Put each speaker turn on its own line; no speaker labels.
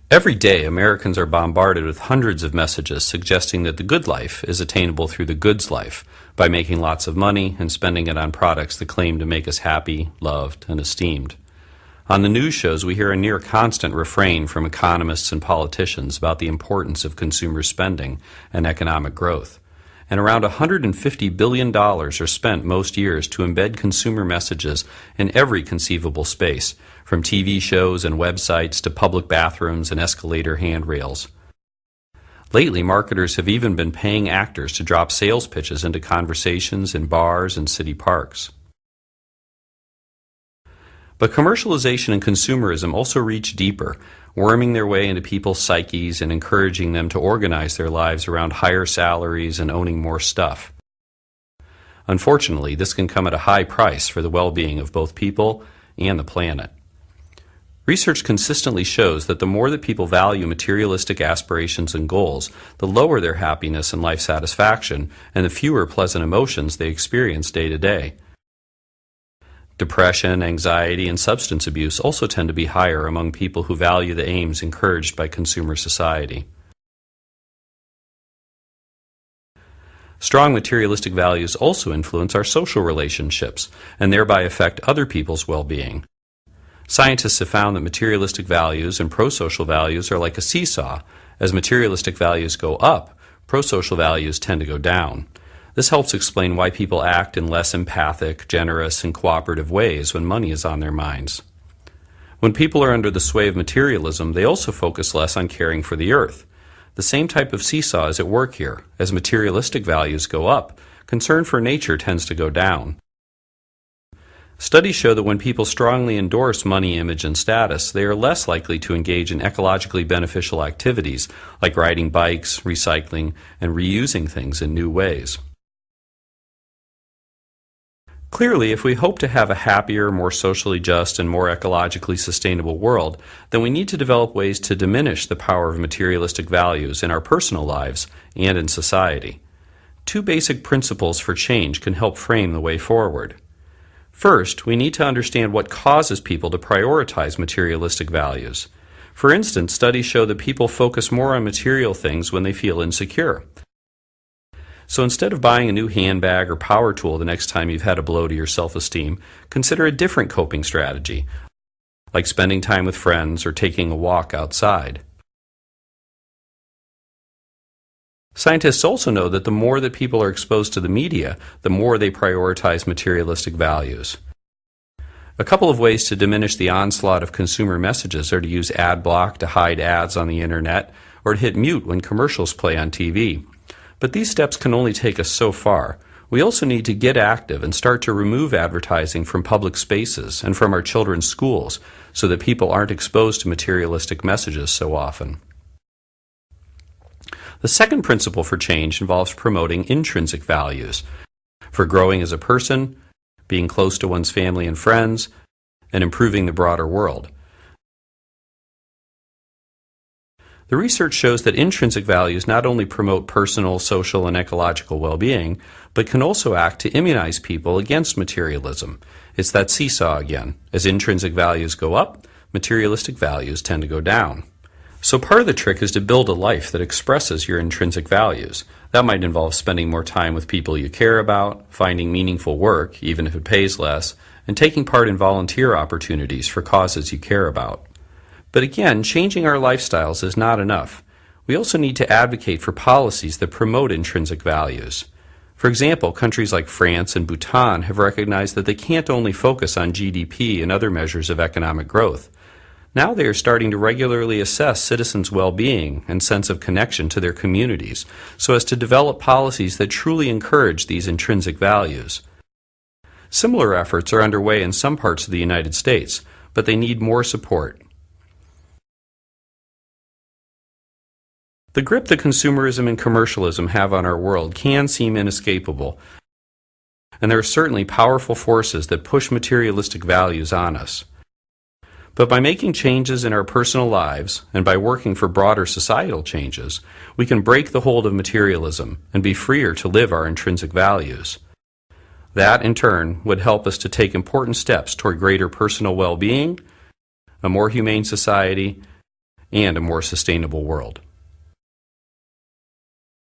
Every day, Americans are bombarded with hundreds of messages suggesting that the good life is attainable through the goods life by making lots of money and spending it on products that claim to make us happy, loved, and esteemed. On the news shows, we hear a near constant refrain from economists and politicians about the importance of consumer spending and economic growth. And around $150 billion are spent most years to embed consumer messages in every conceivable space, from TV shows and websites to public bathrooms and escalator handrails. Lately, marketers have even been paying actors to drop sales pitches into conversations in bars and city parks. But commercialization and consumerism also reach deeper, worming their way into people's psyches and encouraging them to organize their lives around higher salaries and owning more stuff. Unfortunately, this can come at a high price for the well-being of both people and the planet. Research consistently shows that the more that people value materialistic aspirations and goals, the lower their happiness and life satisfaction, and the fewer pleasant emotions they experience day to day. Depression, anxiety, and substance abuse also tend to be higher among people who value the aims encouraged by consumer society. Strong materialistic values also influence our social relationships and thereby affect other people's well-being. Scientists have found that materialistic values and pro-social values are like a seesaw. As materialistic values go up, pro-social values tend to go down. This helps explain why people act in less empathic, generous, and cooperative ways when money is on their minds. When people are under the sway of materialism, they also focus less on caring for the earth. The same type of seesaw is at work here. As materialistic values go up, concern for nature tends to go down. Studies show that when people strongly endorse money, image, and status, they are less likely to engage in ecologically beneficial activities like riding bikes, recycling, and reusing things in new ways. Clearly, if we hope to have a happier, more socially just, and more ecologically sustainable world, then we need to develop ways to diminish the power of materialistic values in our personal lives and in society. Two basic principles for change can help frame the way forward. First, we need to understand what causes people to prioritize materialistic values. For instance, studies show that people focus more on material things when they feel insecure. So instead of buying a new handbag or power tool the next time you've had a blow to your self-esteem, consider a different coping strategy, like spending time with friends or taking a walk outside. Scientists also know that the more that people are exposed to the media, the more they prioritize materialistic values. A couple of ways to diminish the onslaught of consumer messages are to use ad block to hide ads on the internet or to hit mute when commercials play on TV. But these steps can only take us so far. We also need to get active and start to remove advertising from public spaces and from our children's schools so that people aren't exposed to materialistic messages so often. The second principle for change involves promoting intrinsic values for growing as a person, being close to one's family and friends, and improving the broader world. The research shows that intrinsic values not only promote personal, social, and ecological well-being, but can also act to immunize people against materialism. It's that seesaw again. As intrinsic values go up, materialistic values tend to go down. So part of the trick is to build a life that expresses your intrinsic values. That might involve spending more time with people you care about, finding meaningful work, even if it pays less, and taking part in volunteer opportunities for causes you care about. But again, changing our lifestyles is not enough. We also need to advocate for policies that promote intrinsic values. For example, countries like France and Bhutan have recognized that they can't only focus on GDP and other measures of economic growth. Now they are starting to regularly assess citizens' well-being and sense of connection to their communities so as to develop policies that truly encourage these intrinsic values. Similar efforts are underway in some parts of the United States, but they need more support. The grip that consumerism and commercialism have on our world can seem inescapable, and there are certainly powerful forces that push materialistic values on us. But by making changes in our personal lives and by working for broader societal changes, we can break the hold of materialism and be freer to live our intrinsic values. That, in turn, would help us to take important steps toward greater personal well-being, a more humane society, and a more sustainable world.